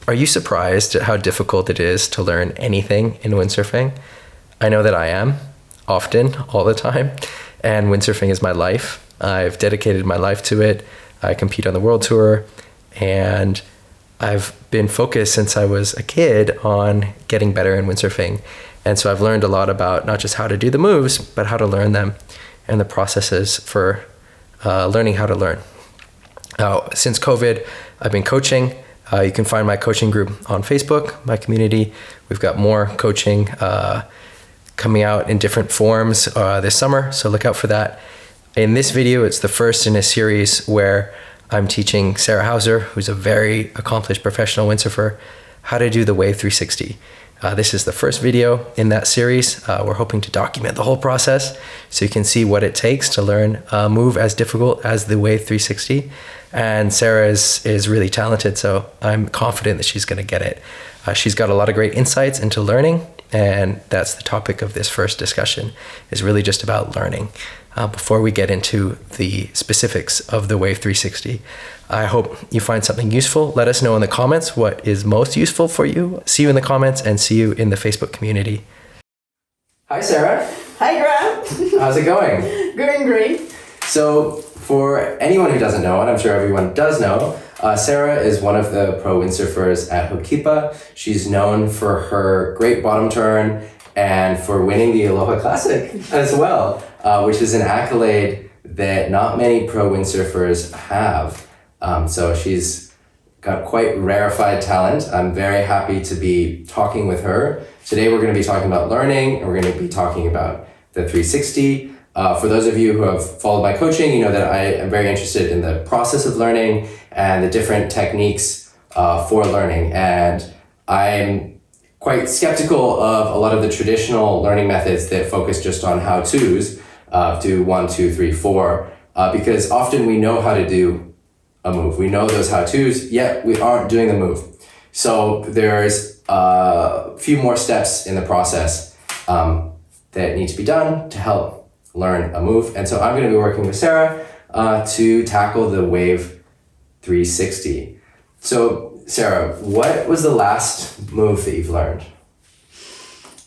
Are you surprised at how difficult it is to learn anything in windsurfing? I know that I am, often, all the time, and windsurfing is my life. I've dedicated my life to it. I compete on the world tour, and I've been focused since I was a kid on getting better in windsurfing. And so I've learned a lot about not just how to do the moves, but how to learn them and the processes for learning how to learn. Since COVID, I've been coaching. You can find my coaching group on Facebook, my community. We've got more coaching coming out in different forms this summer, so look out for that. In this video, it's the first in a series where I'm teaching Sarah Hauser, who's a very accomplished professional windsurfer, how to do the Wave 360. This is the first video in that series. We're hoping to document the whole process so you can see what it takes to learn a move as difficult as the Wave 360. And Sarah is really talented, so I'm confident that she's going to get it. She's got a lot of great insights into learning, and that's the topic of this first discussion, is really just about learning. Before we get into the specifics of the Wave 360, I hope you find something useful. Let us know in the comments what is most useful for you. See you in the comments and see you in the Facebook community. Hi, Sarah. Hi, Graham. How's it going? Going great. So, for anyone who doesn't know, and I'm sure everyone does know, Sarah is one of the pro windsurfers at Hokipa. She's known for her great bottom turn and for winning the Aloha Classic as well, which is an accolade that not many pro windsurfers have. So she's got quite rarefied talent. I'm very happy to be talking with her. Today we're going to be talking about learning, and we're going to be talking about the 360. For those of you who have followed my coaching, you know that I am very interested in the process of learning and the different techniques for learning. And I'm quite skeptical of a lot of the traditional learning methods that focus just on how-tos, do 1, 2, 3, 4, because often we know how to do a move. We know those how-tos, yet we aren't doing the move. So there's a few more steps in the process that need to be done to help learn a move. And so I'm going to be working with Sarah to tackle the Wave 360. So Sarah, what was the last move that you've learned?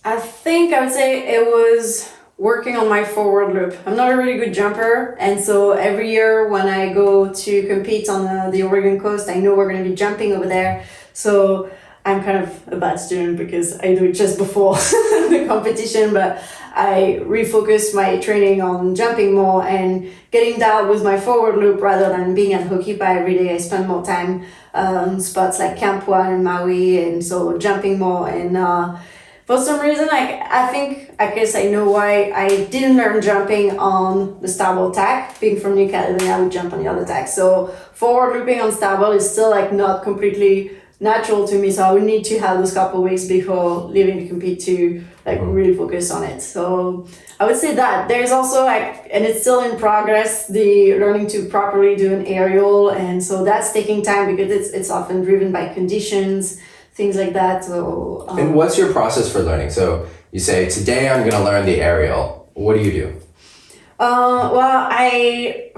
I think I would say it was working on my forward loop. I'm not a really good jumper, and so every year when I go to compete on the Oregon coast, I know we're going to be jumping over there. So I'm kind of a bad student because I do it just before the competition, but I refocused my training on jumping more and getting down with my forward loop rather than being at Hokipa every day. I spend more time on spots like Camp 1 and Maui, and so jumping more. And for some reason, I guess I know why I didn't learn jumping on the starboard tack. Being from New Caledonia, I would jump on the other tack. So forward looping on starboard is still not completely natural to me, so I would need to have those couple weeks before leaving to compete to really focus on it. So I would say that there's also and it's still in progress, the learning to properly do an aerial, and so that's taking time because it's often driven by conditions, things like that. So and what's your process for learning? So you say, today I'm going to learn the aerial. What do you do? Well, I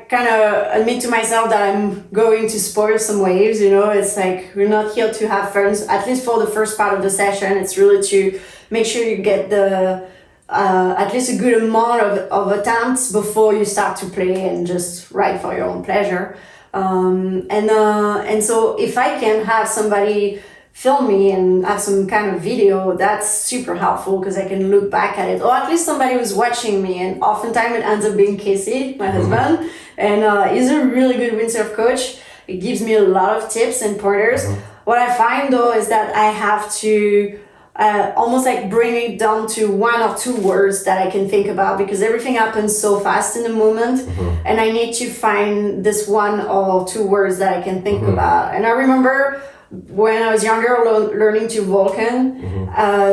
kind of admit to myself that I'm going to spoil some waves, it's we're not here to have fun, at least for the first part of the session. It's really to make sure you get the, at least a good amount of attempts before you start to play and just ride for your own pleasure. And so if I can have somebody film me and have some kind of video, that's super helpful because I can look back at it, or at least somebody who's watching me. And oftentimes it ends up being Casey, my husband, and he's a really good windsurf coach. It gives me a lot of tips and pointers. What I find though is that I have to almost bring it down to 1 or 2 words that I can think about, because everything happens so fast in the moment, and I need to find this 1 or 2 words that I can think about. And I remember when I was younger, learning to Vulcan,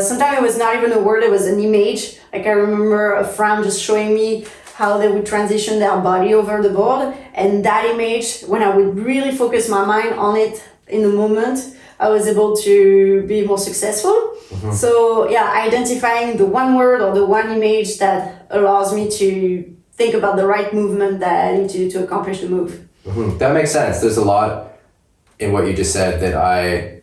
sometimes it was not even a word, it was an image. I remember a friend just showing me how they would transition their body over the board, and that image, when I would really focus my mind on it in the moment, I was able to be more successful. So identifying the 1 word or the 1 image that allows me to think about the right movement that I need to do to accomplish the move. That makes sense. There's a lot in what you just said that I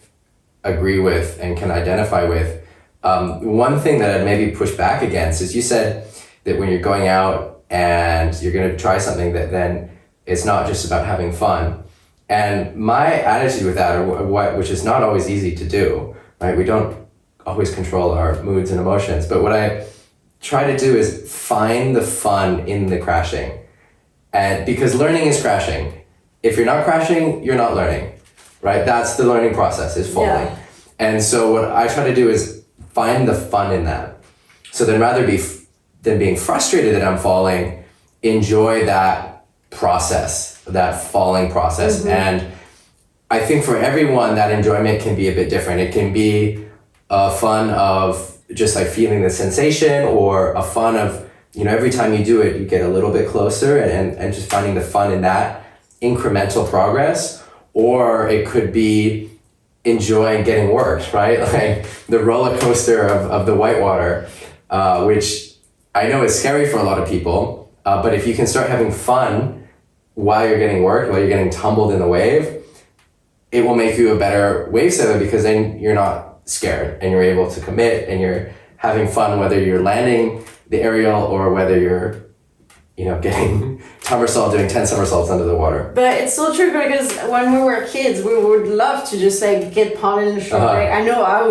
agree with and can identify with. One thing that I'd maybe push back against is you said that when you're going out and you're going to try something, that then it's not just about having fun. And my attitude with that, which is not always easy to do, right? We don't always control our moods and emotions, but what I try to do is find the fun in the crashing. And because learning is crashing. If you're not crashing, you're not learning, right? That's the learning process, is falling. Yeah. And so what I try to do is find the fun in that. So then rather than being frustrated that I'm falling, enjoy that process, that falling process. Mm-hmm. And I think for everyone, that enjoyment can be a bit different. It can be a fun of just like feeling the sensation, or a fun of, every time you do it, you get a little bit closer, and just finding the fun in that incremental progress. Or it could be enjoying getting worked, right? Like the roller coaster of the whitewater, which I know is scary for a lot of people. But if you can start having fun while you're getting worked, while you're getting tumbled in the wave, it will make you a better wave sailor, because then you're not scared and you're able to commit and you're having fun, whether you're landing the aerial or whether you're, getting doing 10 somersaults under the water. But it's so true, because when we were kids, we would love to just like get pounded in the shoulder. Uh-huh. Like, I know I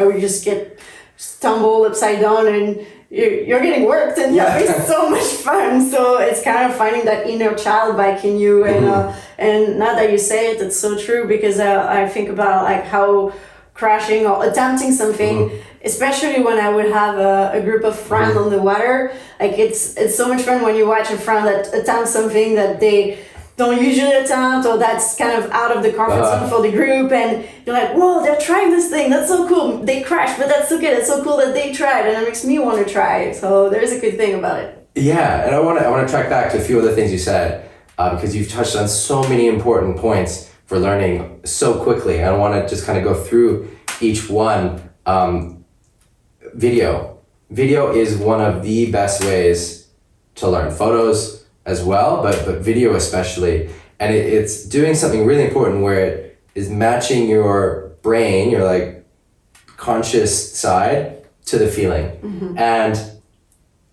would just get stumbled upside down, and you're getting worked, and you're having so much fun. So it's kind of finding that inner child back in you. And and now that you say it, it's so true, because I think about like how crashing or attempting something, especially when I would have a group of friends on the water, like it's so much fun when you watch a friend that attempts something that they don't usually attempt, or that's kind of out of the comfort zone for the group, and you're like, whoa, they're trying this thing, that's so cool. They crashed, but that's okay, that's so cool that they tried, and it makes me want to try it. So there's a good thing about it. Yeah, and I want to track back to a few of the things you said, because you've touched on so many important points for learning so quickly. I want to just kind of go through each one. Video is one of the best ways to learn. Photos as well, but video especially. And it's doing something really important where it is matching your brain, your like conscious side, to the feeling. Mm-hmm. And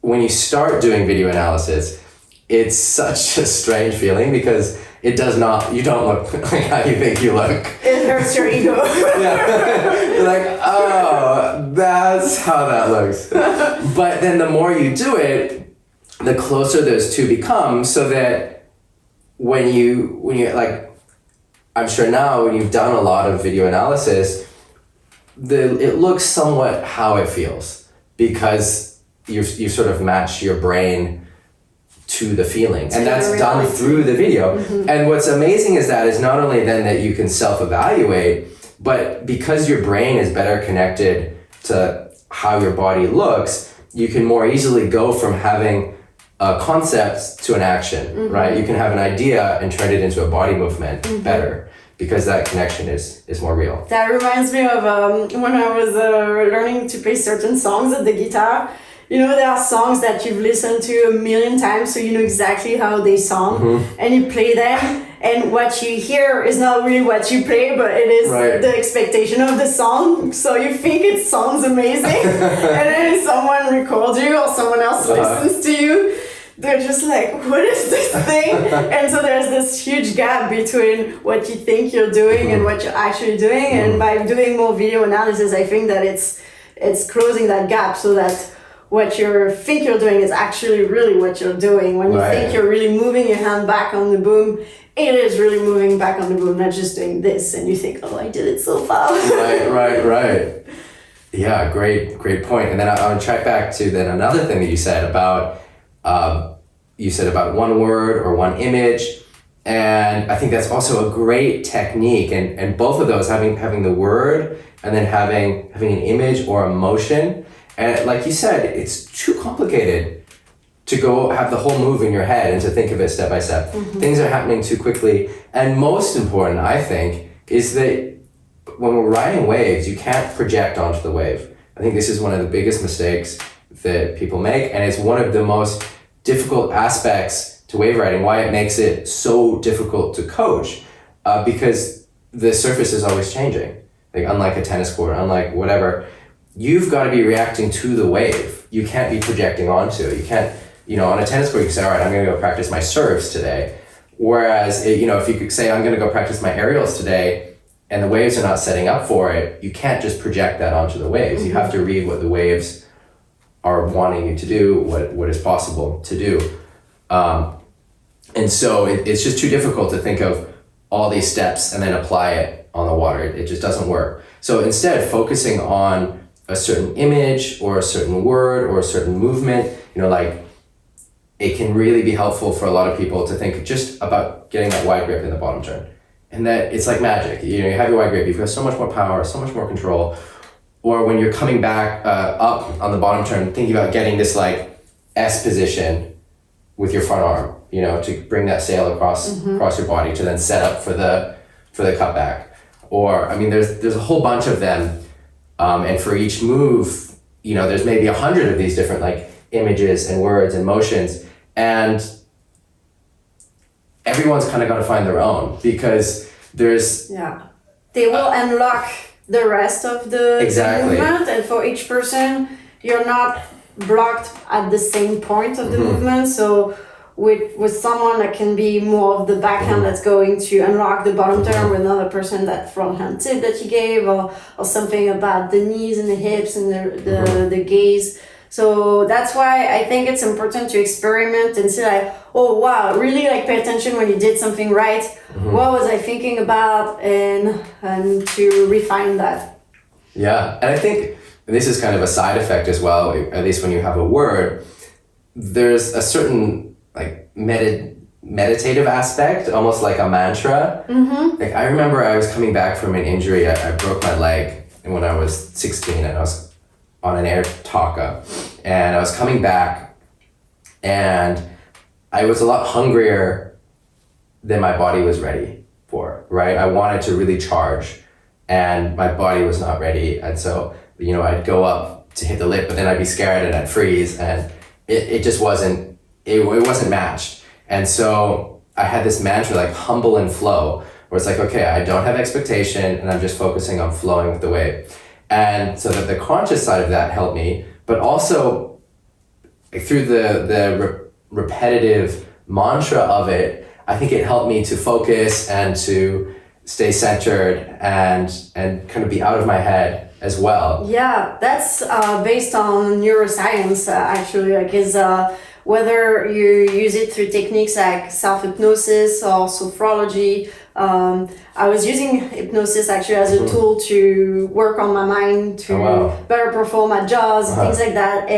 when you start doing video analysis, it's such a strange feeling, because you don't look like how you think you look. It hurts your ego. Yeah. You're like, oh, that's how that looks. But then the more you do it, the closer those two become, so that when you like, I'm sure now when you've done a lot of video analysis, it looks somewhat how it feels, because you sort of match your brain to the feeling, and that's done through the video. Mm-hmm. And what's amazing is not only then that you can self-evaluate, but because your brain is better connected to how your body looks, you can more easily go from having a concept to an action, right? You can have an idea and turn it into a body movement better, because that connection is more real. That reminds me of when I was learning to play certain songs at the guitar. There are songs that you've listened to a million times, so you know exactly how they sound, and you play them, and what you hear is not really what you play, but it is the expectation of the song. So you think it sounds amazing, and then if someone records you or someone else listens to you, they're just like, what is this thing? And so there's this huge gap between what you think you're doing and what you're actually doing. And by doing more video analysis, I think that it's closing that gap, so that what you think you're doing is actually really what you're doing. When you think you're really moving your hand back on the boom, it is really moving back on the boom, not just doing this, and you think, oh, I did it so fast. Right. Yeah, great point. And then I would track back to then another thing that you said about one word or one image, and I think that's also a great technique. And both of those, having the word and then having an image or emotion. And like you said, it's too complicated to go have the whole move in your head and to think of it step by step. Things are happening too quickly. And most important, I think, is that when we're riding waves, you can't project onto the wave. I think this is one of the biggest mistakes that people make, and it's one of the most difficult aspects to wave riding, why it makes it so difficult to coach, because the surface is always changing. Like unlike a tennis court, unlike whatever, you've got to be reacting to the wave. You can't be projecting onto it. You can't, on a tennis court, you can say, all right, I'm going to go practice my serves today. Whereas, if you could say, I'm going to go practice my aerials today, and the waves are not setting up for it, you can't just project that onto the waves. You have to read what the waves are wanting you to do, what is possible to do. And so it's just too difficult to think of all these steps and then apply it on the water. It just doesn't work. So instead, focusing on a certain image or a certain word or a certain movement, it can really be helpful for a lot of people to think just about getting that wide grip in the bottom turn. And that it's like magic. You have your wide grip, you've got so much more power, so much more control. Or when you're coming back up on the bottom turn, thinking about getting this like S position with your front arm, to bring that sail across your body to then set up for the cutback. Or, there's a whole bunch of them. And for each move, there's maybe 100 of these different like images and words and motions. And everyone's kind of got to find their own, because there's... Yeah. They will unlock the rest of the movement, and for each person, you're not blocked at the same point of the movement. So with someone that can be more of the backhand that's going to unlock the bottom turn, with another person that front hand tip that you gave, or something about the knees and the hips and the gaze. So that's why I think it's important to experiment and see like, oh wow, really like pay attention when you did something right. What was I thinking about, and to refine that. Yeah, and I think this is kind of a side effect as well, at least when you have a word, there's a certain like meditative aspect, almost like a mantra. Like I remember I was coming back from an injury. I broke my leg when I was 16, and I was on an air taka, and I was coming back, and I was a lot hungrier than my body was ready for, right? I wanted to really charge, and my body was not ready. And so, I'd go up to hit the lip, but then I'd be scared and I'd freeze, and it just wasn't, it wasn't matched. And so I had this mantra like humble and flow, where it's like, okay, I don't have expectation, and I'm just focusing on flowing with the wave. And so that the conscious side of that helped me, but also through the repetitive mantra of it, I think it helped me to focus and to stay centered and kind of be out of my head as well. Yeah, that's based on neuroscience actually, whether you use it through techniques like self-hypnosis or sophrology. I was using hypnosis actually as a tool to work on my mind, to better perform at jaws, things like that.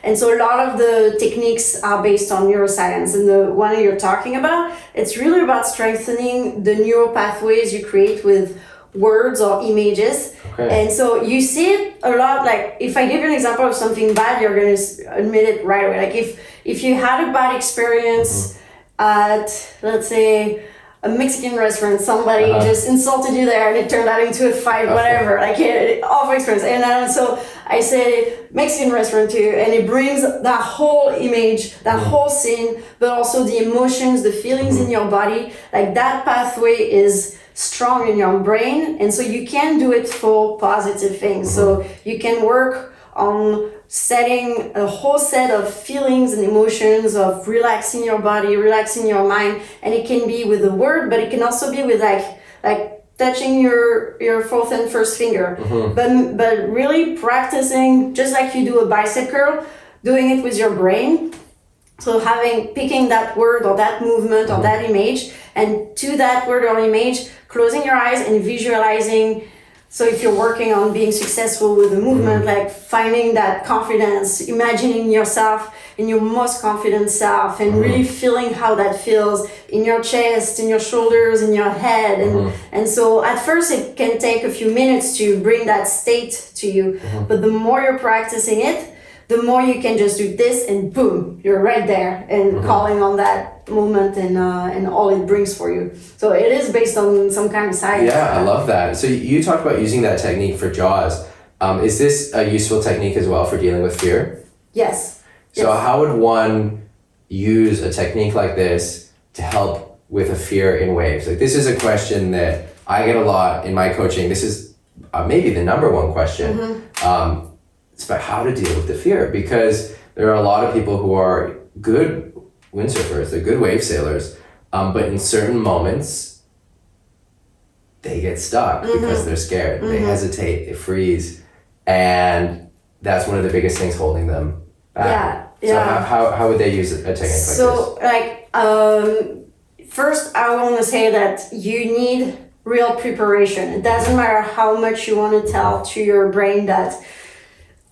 And so a lot of the techniques are based on neuroscience. And the one you're talking about, it's really about strengthening the neural pathways you create with words or images. And so you see it a lot. Like if I give you an example of something bad, you're going to admit it right away. Like if you had a bad experience at, let's say, a Mexican restaurant, somebody just insulted you there and it turned out into a fight, whatever, like awful experience. And so I say Mexican restaurant too, and it brings that whole image, that whole scene, but also the emotions, the feelings in your body. Like that pathway is strong in your brain, and so you can do it for positive things. So you can work on setting a whole set of feelings and emotions of relaxing your body, relaxing your mind, and it can be with a word, but it can also be with like touching your fourth and first finger, but really practicing just like you do a bicep curl, doing it with your brain. So picking that word or that movement or that image, and to that word or image, closing your eyes and visualizing. So if you're working on being successful with a movement, like finding that confidence, imagining yourself in your most confident self, and really feeling how that feels in your chest, in your shoulders, in your head. And so at first it can take a few minutes to bring that state to you, but the more you're practicing it, the more you can just do this and boom, you're right there and calling on that moment and all it brings for you. So it is based on some kind of science. Yeah, I love that. So you talked about using that technique for jaws. Is this a useful technique as well for dealing with fear? Yes. So how would one use a technique like this to help with a fear in waves? Like this is a question that I get a lot in my coaching. This is maybe the number one question. It's about how to deal with the fear, because there are a lot of people who are good windsurfers, they're good wave sailors, but in certain moments, they get stuck because they're scared. They hesitate, they freeze, and that's one of the biggest things holding them back. So how would they use a technique like this? So first I want to say that you need real preparation. It doesn't matter how much you want to tell to your brain that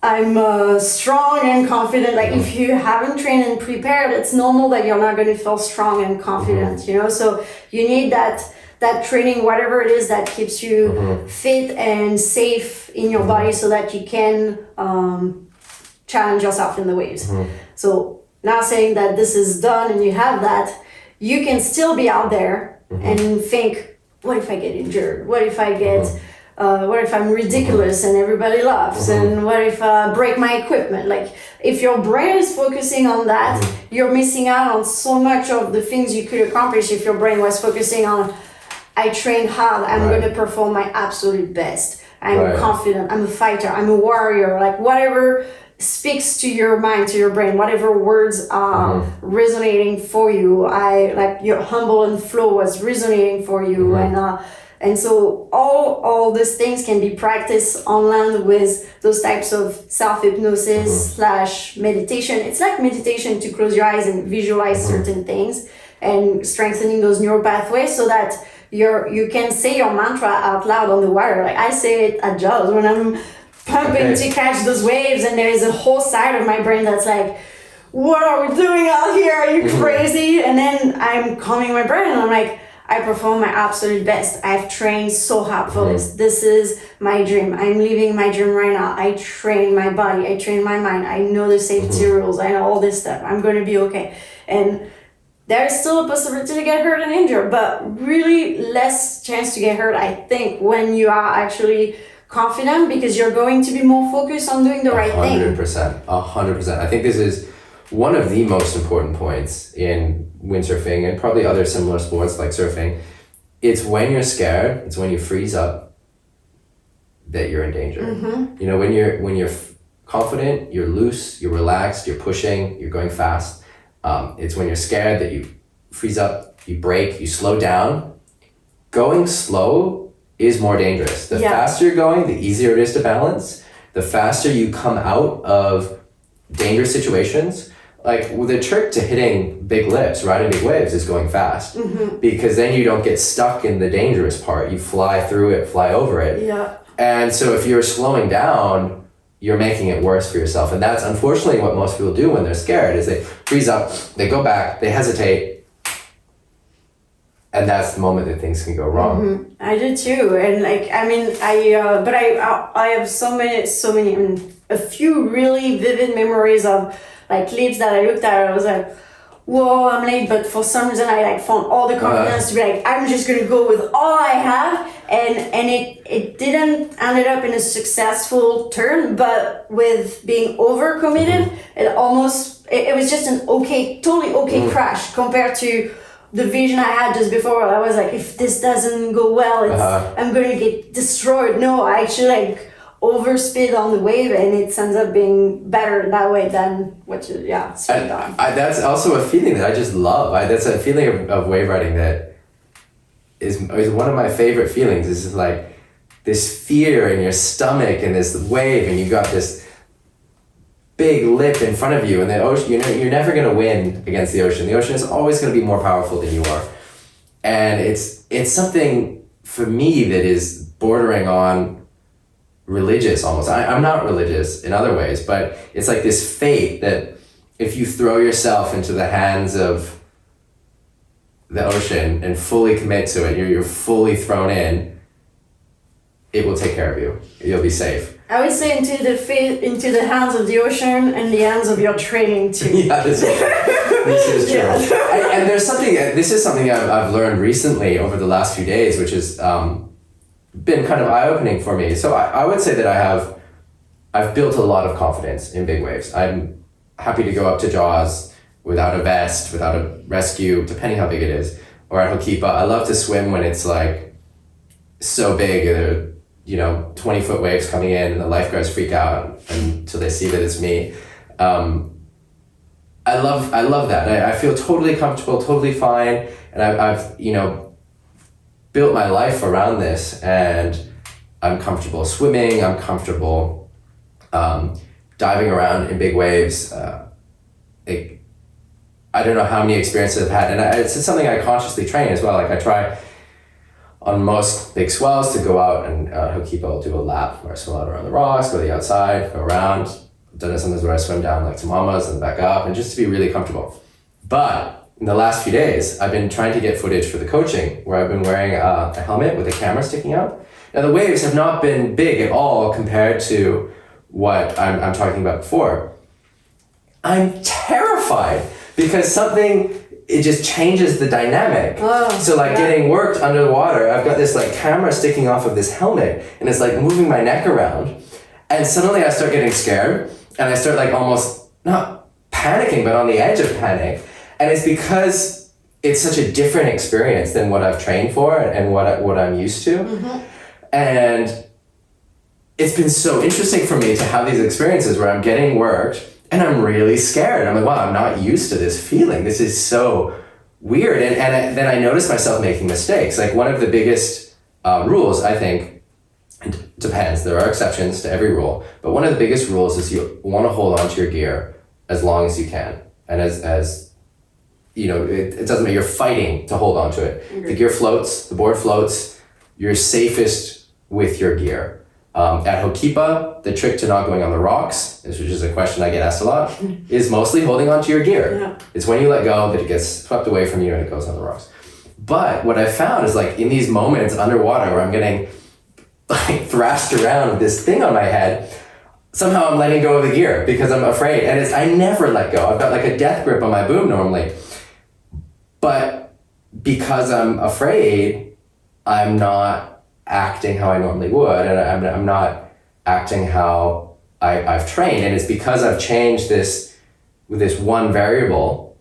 I'm strong and confident. Like if you haven't trained and prepared, it's normal that you're not going to feel strong and confident, you know? So you need that training, whatever it is that keeps you fit and safe in your body so that you can challenge yourself in the waves. So now saying that this is done and you have that, you can still be out there and think, what if I get injured? What if I get, what if I'm ridiculous and everybody laughs? And what if I break my equipment? Like if your brain is focusing on that, you're missing out on so much of the things you could accomplish if your brain was focusing on, I train hard, I'm going to perform my absolute best. I'm confident, I'm a fighter, I'm a warrior, like whatever speaks to your mind, to your brain, whatever words are resonating for you. Like your humble and flow was resonating for you. And so all these things can be practiced on land with those types of self-hypnosis / meditation. It's like meditation to close your eyes and visualize certain things and strengthening those neural pathways so that you can say your mantra out loud on the water. Like I say it at Jaws when I'm pumping to catch those waves, and there is a whole side of my brain that's like, what are we doing out here? Are you crazy? And then I'm calming my brain and I'm like, I perform my absolute best. I've trained so hard for this. This is my dream. I'm living my dream right now. I train my body. I train my mind. I know the safety rules. I know all this stuff. I'm going to be okay. And there's still a possibility to get hurt and injured, but really less chance to get hurt, I think, when you are actually confident, because you're going to be more focused on doing the right thing. 100%. I think this is one of the most important points in windsurfing and probably other similar sports like surfing. It's when you're scared, it's when you freeze up that you're in danger. You know, when you're confident, you're loose, you're relaxed, you're pushing, you're going fast. It's when you're scared that you freeze up, you break, you slow down. Going slow is more dangerous. The faster you're going, the easier it is to balance. The faster you come out of dangerous situations. Like the trick to hitting big lifts, riding big waves, is going fast. Because then you don't get stuck in the dangerous part. You fly through it, fly over it. And so if you're slowing down, you're making it worse for yourself. And that's unfortunately what most people do when they're scared, is they freeze up, they go back, they hesitate, and that's the moment that things can go wrong. I do too. And like, I mean, I have so many, I mean, a few really vivid memories of like clips that I looked at. I was like, whoa, I'm late. But for some reason I like found all the confidence to be like, I'm just going to go with all I have. And it didn't ended up in a successful turn, but with being overcommitted, it was just an totally okay crash compared to the vision I had just before. I was like, if this doesn't go well, I'm going to get destroyed. No, I actually like overspeed on the wave, and it ends up being better that way than what you, speed on. That's also a feeling that I just love. That's a feeling of wave riding that is one of my favorite feelings. Is like this fear in your stomach and this wave, and you got this big lip in front of you, and the ocean, you're never going to win against the ocean. The ocean is always going to be more powerful than you are. And it's something for me that is bordering on religious almost. I'm not religious in other ways, but it's like this faith that if you throw yourself into the hands of the ocean and fully commit to it, you're fully thrown in, it will take care of you. You'll be safe. I would say into the hands of the ocean and the hands of your training too. This is true. And there's something. This is something I've learned recently over the last few days, which has been kind of eye-opening for me. So I would say that I've built a lot of confidence in big waves. I'm happy to go up to Jaws without a vest, without a rescue, depending how big it is, or at Hokipa. I love to swim when it's like so big, they're, 20-foot waves coming in, and the lifeguards freak out until they see that it's me. I love that. I feel totally comfortable, totally fine, and I've built my life around this, and I'm comfortable swimming. I'm comfortable diving around in big waves. I don't know how many experiences I've had, and it's something I consciously train as well. Like I try on most big swells to go out and Hokipa, I'll do a lap where I swim out around the rocks, go to the outside, go around. I've done it sometimes where I swim down like to mamas and back up, and just to be really comfortable. But in the last few days, I've been trying to get footage for the coaching where I've been wearing a helmet with a camera sticking out. Now the waves have not been big at all compared to what I'm talking about before. I'm terrified because it just changes the dynamic. So getting worked under the water, I've got this like camera sticking off of this helmet, and it's like moving my neck around, and suddenly I start getting scared, and I start like almost not panicking, but on the edge of panic. And it's because it's such a different experience than what I've trained for and what I'm used to. Mm-hmm. And it's been so interesting for me to have these experiences where I'm getting worked and I'm really scared. I'm like, wow, I'm not used to this feeling. This is so weird. And then I notice myself making mistakes. Like one of the biggest rules, I think, it depends. There are exceptions to every rule. But one of the biggest rules is you want to hold on to your gear as long as you can. And as it doesn't matter, you're fighting to hold on to it. Mm-hmm. The gear floats, the board floats, you're safest with your gear. At Hokipa, the trick to not going on the rocks, which is a question I get asked a lot, is mostly holding on to your gear. Yeah. It's when you let go that it gets swept away from you and it goes on the rocks. But what I've found is like in these moments underwater where I'm getting like thrashed around with this thing on my head, somehow I'm letting go of the gear because I'm afraid. And I never let go. I've got like a death grip on my boom normally. But because I'm afraid, I'm not acting how I normally would, and I'm not acting how I've trained. And it's because I've changed this with this one variable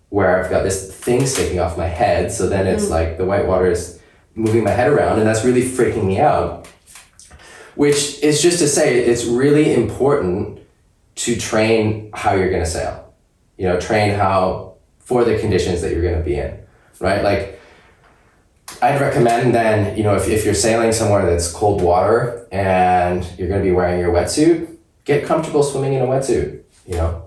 where I've got this thing sticking off my head. So then it's like the white water is moving my head around, and that's really freaking me out. Which is just to say, it's really important to train how you're going to sail. Train how for the conditions that you're going to be in, right? Like, I'd recommend then, if you're sailing somewhere that's cold water and you're going to be wearing your wetsuit, get comfortable swimming in a wetsuit.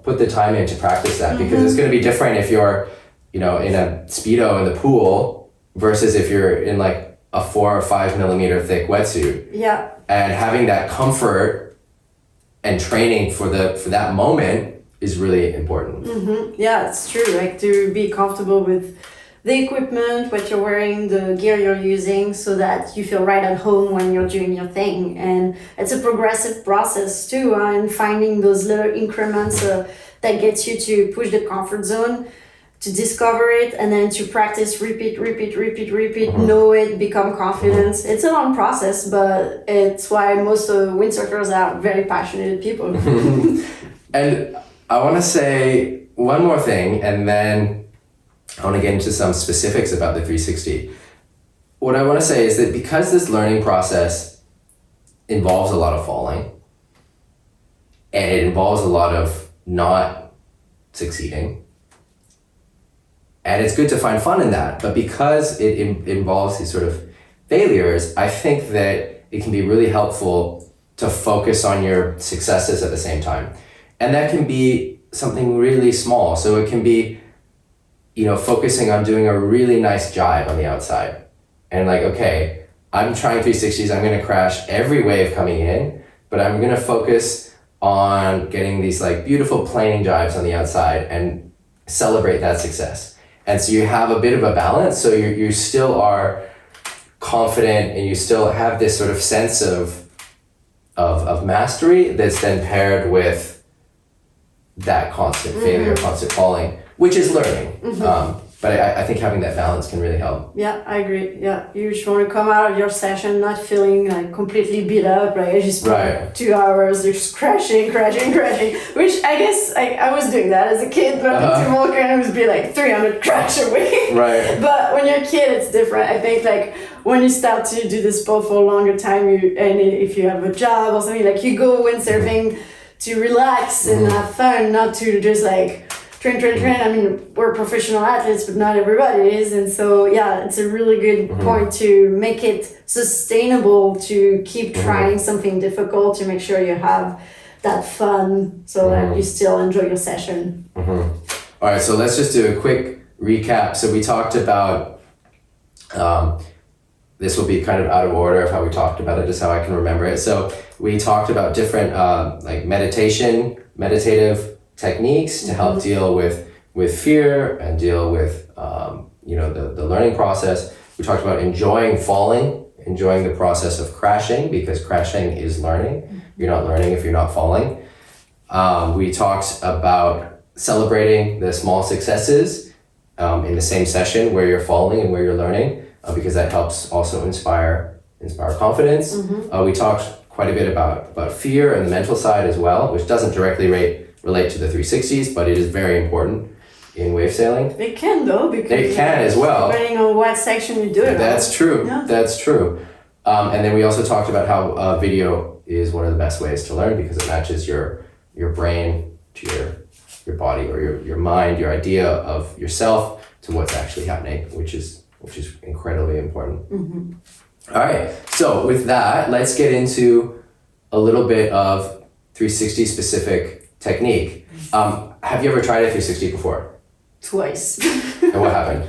Put the time in to practice that, because it's going to be different if you're, in a Speedo in the pool versus if you're in like a 4 or 5 millimeter thick wetsuit. Yeah. And having that comfort and training for that moment is really important. Mm-hmm. Yeah, it's true. Like to be comfortable with the equipment, what you're wearing, the gear you're using, so that you feel right at home when you're doing your thing. And it's a progressive process too, and finding those little increments that gets you to push the comfort zone, to discover it, and then to practice, repeat, know it, become confident. It's a long process, but it's why most windsurfers are very passionate people. And I want to say one more thing, and then I want to get into some specifics about the 360. What I want to say is that because this learning process involves a lot of falling, and it involves a lot of not succeeding, and it's good to find fun in that, but because it involves these sort of failures, I think that it can be really helpful to focus on your successes at the same time. And that can be something really small. So it can be focusing on doing a really nice jibe on the outside. And like, okay, I'm trying 360s, I'm going to crash every wave coming in, but I'm going to focus on getting these like beautiful planing jibes on the outside and celebrate that success. And so you have a bit of a balance. So you still are confident and you still have this sort of sense of mastery that's then paired with that constant failure, constant falling, which is learning. Mm-hmm. But I think having that balance can really help. Yeah, I agree. Yeah, you just want to come out of your session not feeling like completely beat up. Like I just spent 2 hours just crashing. Which I guess I was doing that as a kid, but to walk around it would be like 300 crash a week. Right. But when you're a kid, it's different. I think like when you start to do the sport for a longer time, and if you have a job or something, like you go windsurfing to relax and have fun, not to just like train. I mean, we're professional athletes, but not everybody is. And so, yeah, it's a really good point to make it sustainable, to keep trying something difficult, to make sure you have that fun so that you still enjoy your session. All right, so let's just do a quick recap. So we talked about, this will be kind of out of order of how we talked about it, just how I can remember it. So we talked about different like meditative techniques to help deal with fear and deal with the learning process. We talked about enjoying falling, enjoying the process of crashing, because crashing is learning. You're not learning if you're not falling. We talked about celebrating the small successes in the same session where you're falling and where you're learning, because that helps also inspire confidence. We talked quite a bit about fear and the mental side as well, which doesn't directly relate to the 360s, but it is very important in wave sailing. It can though, because it can as well, depending on what section you do it. That's true. Yeah. That's true. And then we also talked about how video is one of the best ways to learn, because it matches your brain to your body, or your mind, your idea of yourself to what's actually happening, which is incredibly important. All right. So with that, let's get into a little bit of 360 specific technique. Have you ever tried a 360 before? Twice. And what happened?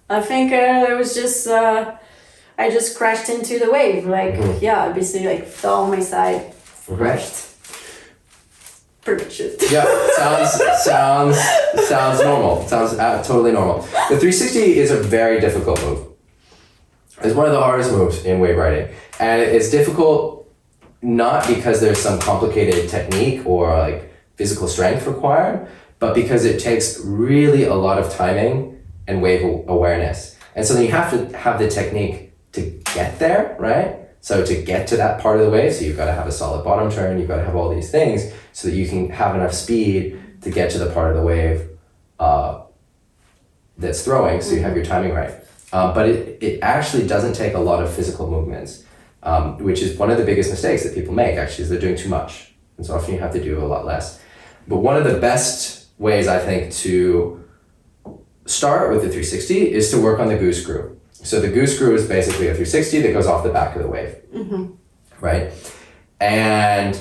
I think it was just I just crashed into the wave. Like I basically like fell on my side, crashed. Perfect shit. Yeah, sounds normal. Sounds totally normal. The 360 is a very difficult move. It's one of the hardest moves in wave riding, and it's difficult not because there's some complicated technique or like physical strength required, but because it takes really a lot of timing and wave awareness. And so then you have to have the technique to get there, right? So to get to that part of the wave, so you've got to have a solid bottom turn, you've got to have all these things so that you can have enough speed to get to the part of the wave that's throwing, so you have your timing right. But it actually doesn't take a lot of physical movements. Which is one of the biggest mistakes that people make, actually, is they're doing too much. And so often you have to do a lot less. But one of the best ways, I think, to start with the 360 is to work on the goose screw. So the goose screw is basically a 360 that goes off the back of the wave, right? And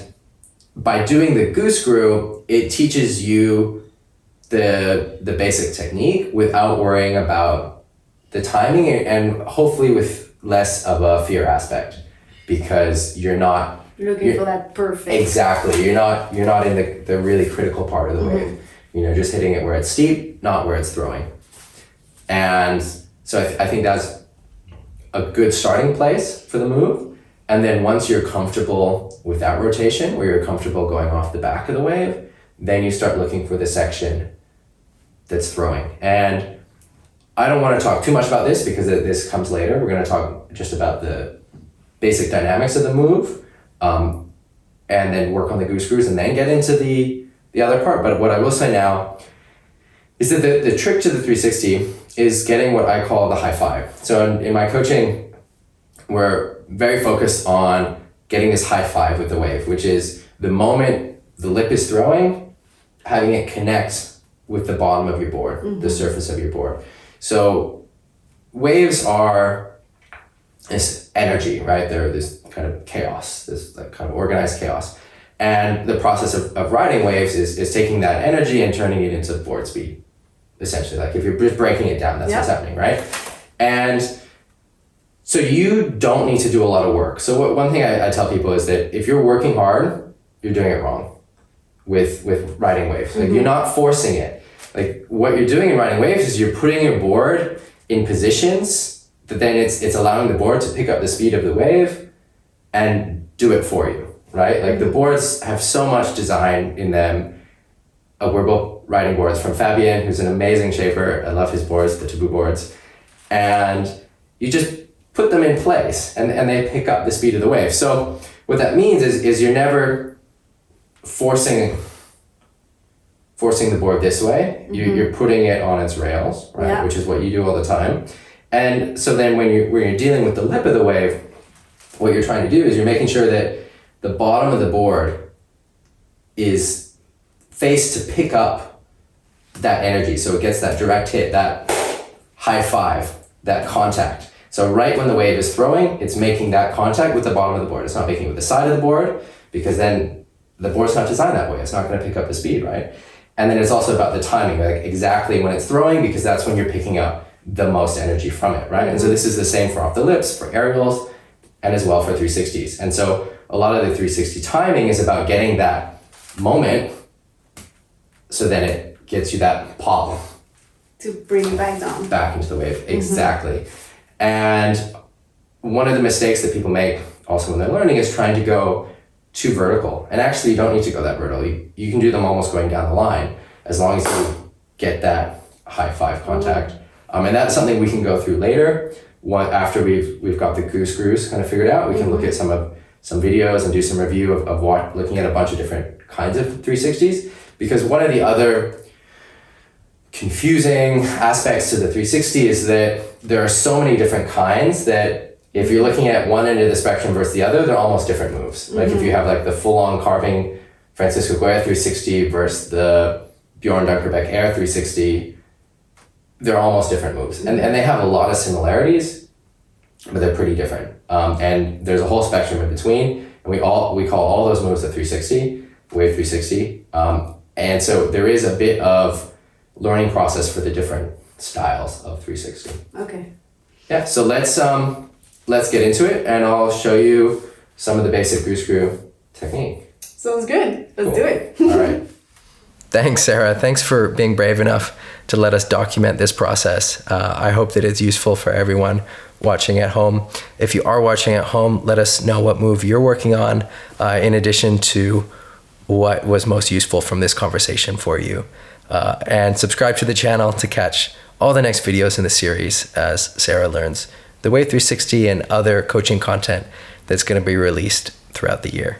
by doing the goose screw, it teaches you the basic technique without worrying about the timing, and hopefully with less of a fear aspect, because you're not looking for that perfect. Exactly. You're not in the really critical part of the wave. Just hitting it where it's steep, not where it's throwing. And so I think that's a good starting place for the move. And then once you're comfortable with that rotation, where you're comfortable going off the back of the wave, then you start looking for the section that's throwing. And I don't want to talk too much about this because this comes later. We're going to talk just about the basic dynamics of the move, and then work on the goose screws and then get into the other part. But what I will say now is that the trick to the 360 is getting what I call the high five. So in my coaching, we're very focused on getting this high five with the wave, which is the moment the lip is throwing, having it connect with the bottom of your board, the surface of your board. So waves are this energy, right? They're this kind of chaos, this like kind of organized chaos. And the process of riding waves is taking that energy and turning it into board speed, essentially. Like if you're just breaking it down, that's what's happening, right? And so you don't need to do a lot of work. So one thing I tell people is that if you're working hard, you're doing it wrong with riding waves. Like you're not forcing it. Like what you're doing in riding waves is you're putting your board in positions that then it's allowing the board to pick up the speed of the wave and do it for you, right? Like the boards have so much design in them we're both riding boards from Fabien, who's an amazing shaper. I love his boards, the Taboo boards. And you just put them in place and they pick up the speed of the wave. So what that means is you're never forcing the board this way. You're putting it on its rails, right? Yeah. Which is what you do all the time. And so then when you're dealing with the lip of the wave, what you're trying to do is you're making sure that the bottom of the board is faced to pick up that energy. So it gets that direct hit, that high five, that contact. So right when the wave is throwing, it's making that contact with the bottom of the board. It's not making it with the side of the board, because then the board's not designed that way. It's not going to pick up the speed, right? And then it's also about the timing, like exactly when it's throwing, because that's when you're picking up the most energy from it, right? And so this is the same for off the lips, for aerials, and as well for 360s. And so a lot of the 360 timing is about getting that moment, so then it gets you that pop. To bring it back down. Back into the wave, exactly. And one of the mistakes that people make also when they're learning is trying to go too vertical. And actually you don't need to go that vertical. You can do them almost going down the line, as long as you get that high five contact. And that's something we can go through later. After we've got the goose grooves kind of figured out, we can look at some videos and do some review of looking at a bunch of different kinds of 360s. Because one of the other confusing aspects to the 360 is that there are so many different kinds that if you're looking at one end of the spectrum versus the other, they're almost different moves. Like if you have like the full-on carving Francisco Goya 360 versus the Bjorn Dunkerbeck Air 360, they're almost different moves. And they have a lot of similarities, but they're pretty different. And there's a whole spectrum in between. And we call all those moves a 360, wave 360. And so there is a bit of learning process for the different styles of 360. Okay. Yeah, so let's get into it, and I'll show you some of the basic goose screw technique. Sounds good. Let's do it. All right. Thanks, Sarah. Thanks for being brave enough to let us document this process. I hope that it's useful for everyone watching at home. If you are watching at home, let us know what move you're working on, in addition to what was most useful from this conversation for you. And subscribe to the channel to catch all the next videos in the series as Sarah learns the Wave 360 and other coaching content that's going to be released throughout the year.